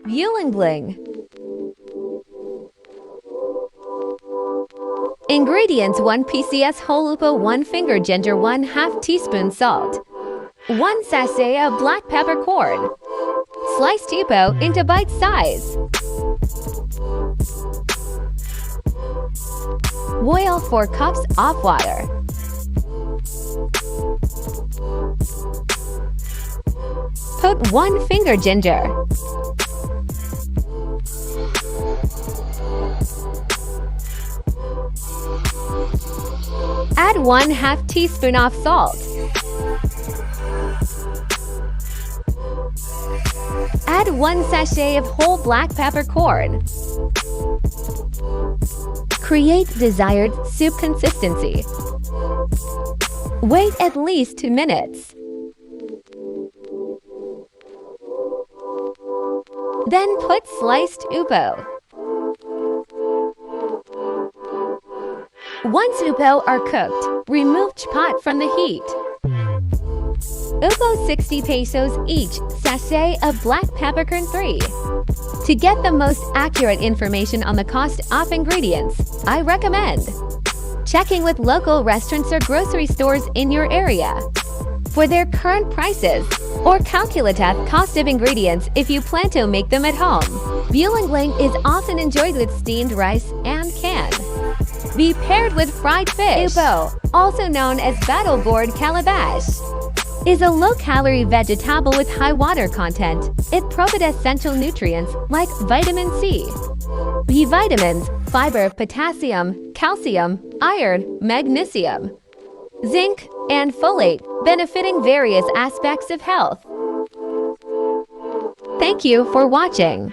Bulanglang. Ingredients: 1 pcs whole upo, 1 finger ginger, 1/2 teaspoon salt, 1 sachet of black peppercorn, sliced upo into bite size. Boil 4 cups of water. Put 1 finger ginger. Add 1/2 teaspoon of salt. Add 1 sachet of whole black peppercorn. Create desired soup consistency. Wait at least 2 minutes. Then put sliced upo. Once upo are cooked, remove pot from the heat. Upo 60 pesos each, sachet of black peppercorn 3. To get the most accurate information on the cost of ingredients, I recommend checking with local restaurants or grocery stores in your area for their current prices, or calculate the cost of ingredients if you plan to make them at home. Bulanglang is often enjoyed with steamed rice and can be paired with fried fish. Upo, also known as battle gourd calabash, is a low-calorie vegetable with high water content. It provides essential nutrients like vitamin C, B vitamins, fiber, potassium, calcium, iron, magnesium, zinc, and folate, benefiting various aspects of health. Thank you for watching.